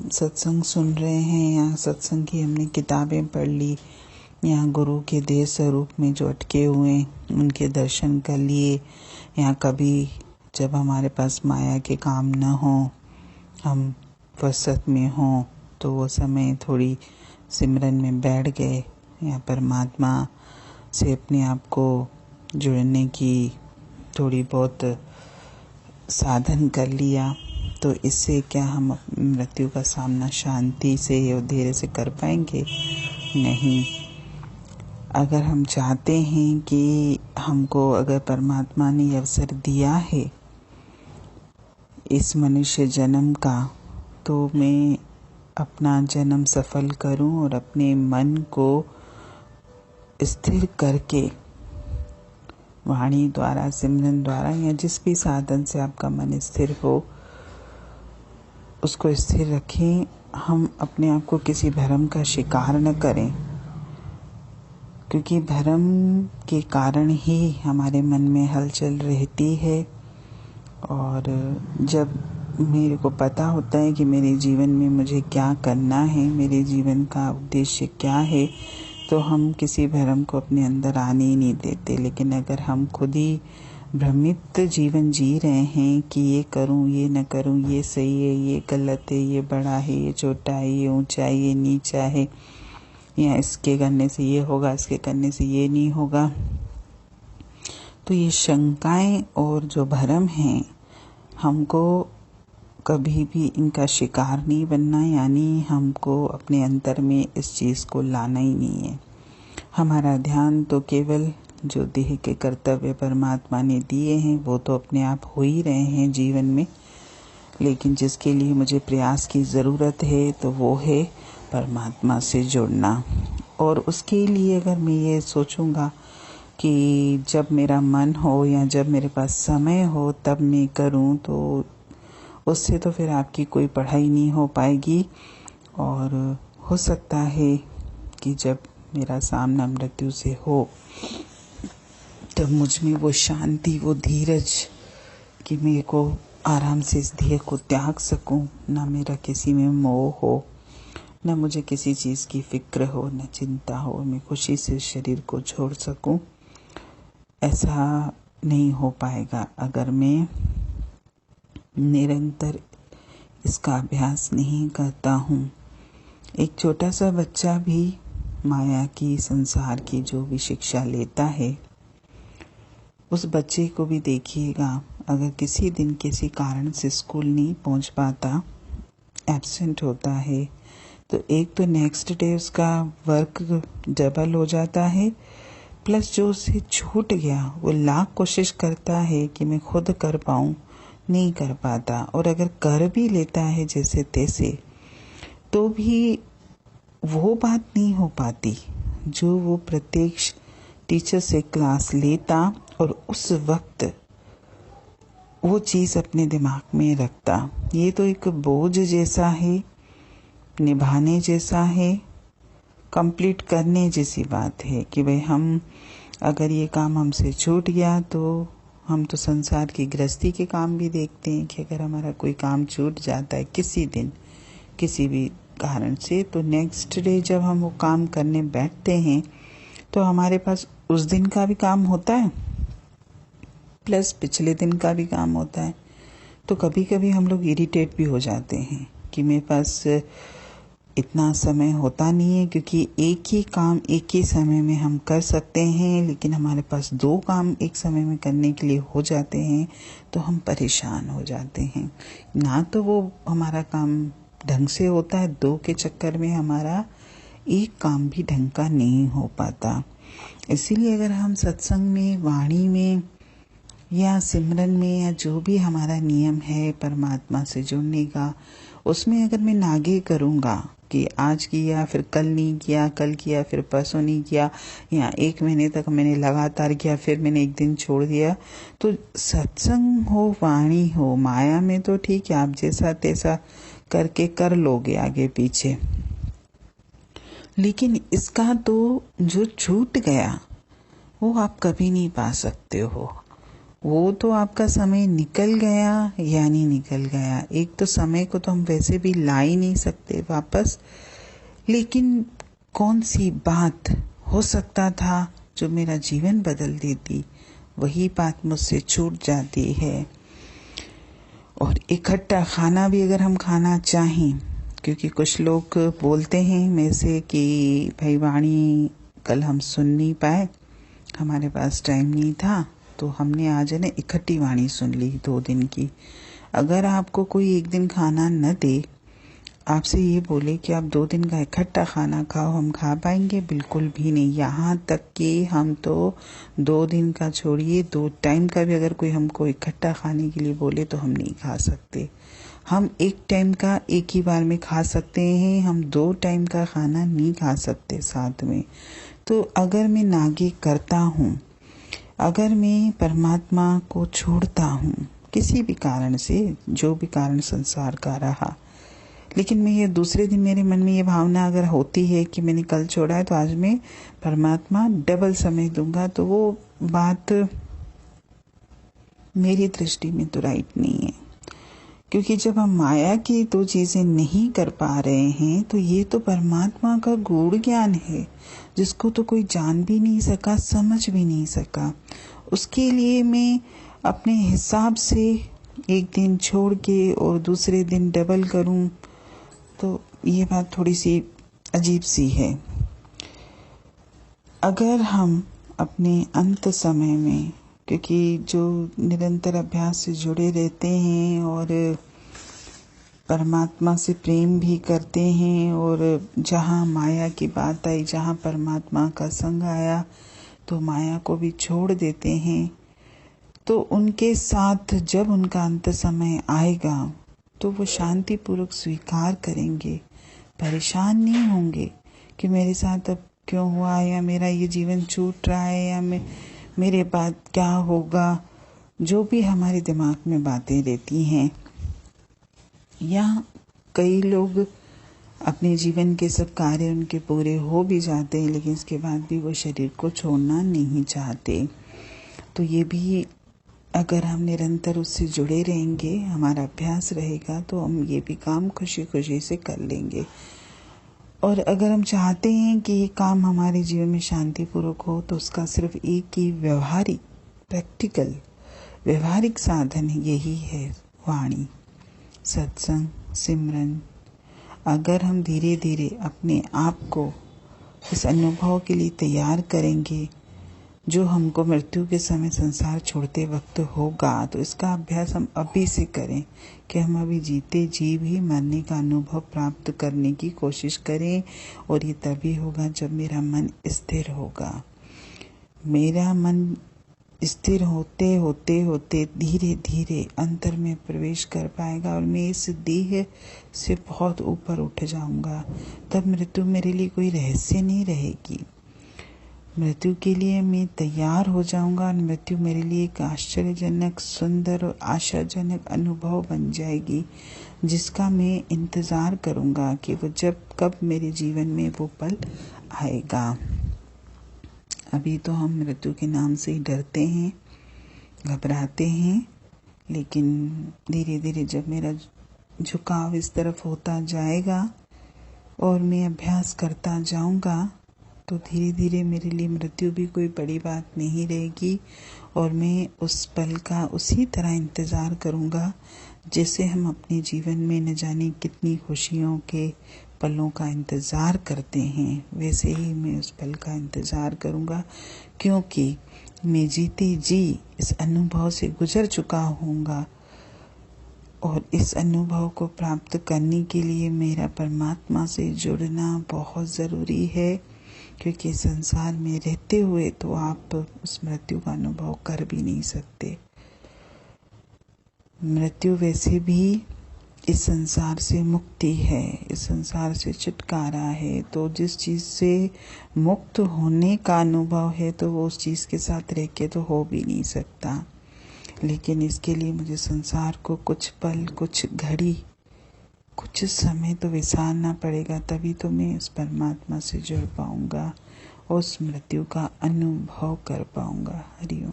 सत्संग सुन रहे हैं या सत्संग की हमने किताबें पढ़ ली या गुरु के देह स्वरूप में जो अटके हुए उनके दर्शन कर लिए, या कभी जब हमारे पास माया के काम न हो, हम फुर्सत में हों, तो वो समय थोड़ी सिमरन में बैठ गए या परमात्मा से अपने आप को जुड़ने की थोड़ी बहुत साधन कर लिया, तो इससे क्या हम मृत्यु का सामना शांति से और धैर्य से कर पाएंगे? नहीं। अगर हम चाहते हैं कि हमको अगर परमात्मा ने अवसर दिया है इस मनुष्य जन्म का, तो मैं अपना जन्म सफल करूं और अपने मन को स्थिर करके वाणी द्वारा, सिमरन द्वारा या जिस भी साधन से आपका मन स्थिर हो उसको स्थिर रखें। हम अपने आप को किसी भ्रम का शिकार न करें, क्योंकि भ्रम के कारण ही हमारे मन में हलचल रहती है। और जब मेरे को पता होता है कि मेरे जीवन में मुझे क्या करना है, मेरे जीवन का उद्देश्य क्या है, तो हम किसी भ्रम को अपने अंदर आने ही नहीं देते। लेकिन अगर हम खुद ही भ्रमित जीवन जी रहे हैं कि ये करूं, ये न करूं, ये सही है, ये गलत है, ये बड़ा है, ये छोटा है, ये ऊंचा है, ये नीचा है, या इसके करने से ये होगा, इसके करने से ये नहीं होगा, तो ये शंकाएं और जो भ्रम हैं, हमको कभी भी इनका शिकार नहीं बनना, यानी हमको अपने अंतर में इस चीज़ को लाना ही नहीं है। हमारा ध्यान तो केवल जो देह के कर्तव्य परमात्मा ने दिए हैं वो तो अपने आप हो ही रहे हैं जीवन में, लेकिन जिसके लिए मुझे प्रयास की ज़रूरत है तो वो है परमात्मा से जुड़ना। और उसके लिए अगर मैं ये सोचूंगा कि जब मेरा मन हो या जब मेरे पास समय हो तब मैं करूं, तो उससे तो फिर आपकी कोई पढ़ाई नहीं हो पाएगी। और हो सकता है कि जब मेरा सामना मृत्यु से हो तब मुझ में वो शांति, वो धीरज कि मेरे को आराम से इस देह को त्याग सकूं, ना मेरा किसी में मोह हो, न मुझे किसी चीज़ की फिक्र हो, न चिंता हो, मैं खुशी से शरीर को छोड़ सकूं। ऐसा नहीं हो पाएगा अगर मैं निरंतर इसका अभ्यास नहीं करता हूँ। एक छोटा सा बच्चा भी माया की, संसार की जो भी शिक्षा लेता है, उस बच्चे को भी देखिएगा, अगर किसी दिन किसी कारण से स्कूल नहीं पहुँच पाता, एब्सेंट होता है, तो एक तो नेक्स्ट डे उसका वर्क डबल हो जाता है, प्लस जो उसे छूट गया वो लाख कोशिश करता है कि मैं खुद कर पाऊँ, नहीं कर पाता। और अगर कर भी लेता है जैसे तैसे, तो भी वो बात नहीं हो पाती जो वो प्रत्यक्ष टीचर से क्लास लेता और उस वक्त वो चीज़ अपने दिमाग में रखता। ये तो एक बोझ जैसा है, निभाने जैसा है, कंप्लीट करने जैसी बात है कि भाई हम अगर ये काम हमसे छूट गया, तो हम तो संसार की गृहस्थी के काम भी देखते हैं कि अगर हमारा कोई काम छूट जाता है किसी दिन किसी भी कारण से, तो नेक्स्ट डे जब हम वो काम करने बैठते हैं तो हमारे पास उस दिन का भी काम होता है प्लस पिछले दिन का भी काम होता है। तो कभी कभी हम लोग इरिटेट भी हो जाते हैं कि मेरे पास इतना समय होता नहीं है, क्योंकि एक ही काम एक ही समय में हम कर सकते हैं, लेकिन हमारे पास दो काम एक समय में करने के लिए हो जाते हैं, तो हम परेशान हो जाते हैं। ना तो वो हमारा काम ढंग से होता है, दो के चक्कर में हमारा एक काम भी ढंग का नहीं हो पाता। इसीलिए अगर हम सत्संग में, वाणी में या सिमरन में या जो भी हमारा नियम है परमात्मा से जुड़ने का, उसमें अगर मैं नागे करूँगा कि आज किया फिर कल नहीं किया, कल किया फिर परसों नहीं किया, या एक महीने तक मैंने लगातार किया फिर मैंने एक दिन छोड़ दिया, तो सत्संग हो, वाणी हो, माया में तो ठीक है, आप जैसा तैसा करके कर लोगे आगे पीछे, लेकिन इसका तो जो छूट गया वो आप कभी नहीं पा सकते हो। वो तो आपका समय निकल गया यानी निकल गया। एक तो समय को तो हम वैसे भी ला ही नहीं सकते वापस, लेकिन कौन सी बात हो सकता था जो मेरा जीवन बदल देती, वही बात मुझसे छूट जाती है। और इकट्ठा खाना भी अगर हम खाना चाहें, क्योंकि कुछ लोग बोलते हैं मेरे से कि भाई वाणी कल हम सुन नहीं पाए, हमारे पास टाइम नहीं था, तो हमने आज है ना इकट्ठी वाणी सुन ली 2 दिन की। अगर आपको कोई एक दिन खाना न दे, आपसे ये बोले कि आप 2 दिन का इकट्ठा खाना खाओ, हम खा पाएंगे? बिल्कुल भी नहीं। यहाँ तक कि हम तो 2 दिन का छोड़िए, 2 टाइम का भी अगर कोई हमको इकट्ठा खाने के लिए बोले तो हम नहीं खा सकते। हम 1 टाइम का एक ही बार में खा सकते हैं, हम 2 टाइम का खाना नहीं खा सकते साथ में। तो अगर मैं नागे करता हूँ, अगर मैं परमात्मा को छोड़ता हूँ किसी भी कारण से, जो भी कारण संसार का रहा, लेकिन मैं ये दूसरे दिन मेरे मन में ये भावना अगर होती है कि मैंने कल छोड़ा है तो आज मैं परमात्मा डबल समय दूंगा, तो वो बात मेरी दृष्टि में तो राइट नहीं है। क्योंकि जब हम माया की 2 चीजें नहीं कर पा रहे हैं, तो ये तो परमात्मा का गूढ़ ज्ञान है जिसको तो कोई जान भी नहीं सका, समझ भी नहीं सका। उसके लिए मैं अपने हिसाब से एक दिन छोड़ के और दूसरे दिन डबल करूं, तो ये बात थोड़ी सी अजीब सी है। अगर हम अपने अंत समय में, क्योंकि जो निरंतर अभ्यास से जुड़े रहते हैं और परमात्मा से प्रेम भी करते हैं, और जहाँ माया की बात आई, जहाँ परमात्मा का संग आया, तो माया को भी छोड़ देते हैं, तो उनके साथ जब उनका अंत समय आएगा तो वो शांतिपूर्वक स्वीकार करेंगे, परेशान नहीं होंगे कि मेरे साथ अब क्यों हुआ, या मेरा ये जीवन छूट रहा है, या मेरे बाद क्या होगा। जो भी हमारे दिमाग में बातें रहती हैं, या कई लोग अपने जीवन के सब कार्य उनके पूरे हो भी जाते हैं, लेकिन इसके बाद भी वो शरीर को छोड़ना नहीं चाहते। तो ये भी अगर हम निरंतर उससे जुड़े रहेंगे, हमारा अभ्यास रहेगा, तो हम ये भी काम खुशी खुशी से कर लेंगे। और अगर हम चाहते हैं कि ये काम हमारे जीवन में शांतिपूर्वक हो, तो उसका सिर्फ एक ही व्यवहारिक, प्रैक्टिकल व्यवहारिक साधन यही है, वाणी, सत्संग, सिमरन। अगर हम धीरे धीरे अपने आप को इस अनुभव के लिए तैयार करेंगे जो हमको मृत्यु के समय संसार छोड़ते वक्त होगा, तो इसका अभ्यास हम अभी से करें कि हम अभी जीते जी भी मरने का अनुभव प्राप्त करने की कोशिश करें। और ये तभी होगा जब मेरा मन स्थिर होगा। मेरा मन स्थिर होते होते होते धीरे धीरे अंतर में प्रवेश कर पाएगा, और मैं इस देह से बहुत ऊपर उठ जाऊंगा। तब मृत्यु मेरे लिए कोई रहस्य नहीं रहेगी। मृत्यु के लिए मैं तैयार हो जाऊंगा, और मृत्यु मेरे लिए एक आश्चर्यजनक, सुंदर और आशाजनक अनुभव बन जाएगी, जिसका मैं इंतजार करूंगा कि वो कब मेरे जीवन में वो पल आएगा। अभी तो हम मृत्यु के नाम से ही डरते हैं, घबराते हैं, लेकिन धीरे धीरे जब मेरा झुकाव इस तरफ होता जाएगा और मैं अभ्यास करता जाऊंगा, तो धीरे धीरे मेरे लिए मृत्यु भी कोई बड़ी बात नहीं रहेगी, और मैं उस पल का उसी तरह इंतज़ार करूंगा जैसे हम अपने जीवन में न जाने कितनी खुशियों के पलों का इंतज़ार करते हैं। वैसे ही मैं उस पल का इंतज़ार करूंगा, क्योंकि मैं जीते जी इस अनुभव से गुजर चुका हूँगा, और इस अनुभव को प्राप्त करने के लिए मेरा परमात्मा से जुड़ना बहुत ज़रूरी है। क्योंकि संसार में रहते हुए तो आप उस मृत्यु का अनुभव कर भी नहीं सकते। मृत्यु वैसे भी इस संसार से मुक्ति है, इस संसार से छुटकारा है। तो जिस चीज़ से मुक्त होने का अनुभव है, तो वो उस चीज़ के साथ रह के तो हो भी नहीं सकता। लेकिन इसके लिए मुझे संसार को कुछ पल, कुछ घड़ी, कुछ समय तो विसारना पड़ेगा, तभी तो मैं उस परमात्मा से जुड़ पाऊंगा और उस मृत्यु का अनुभव कर पाऊंगा। हरि ओम।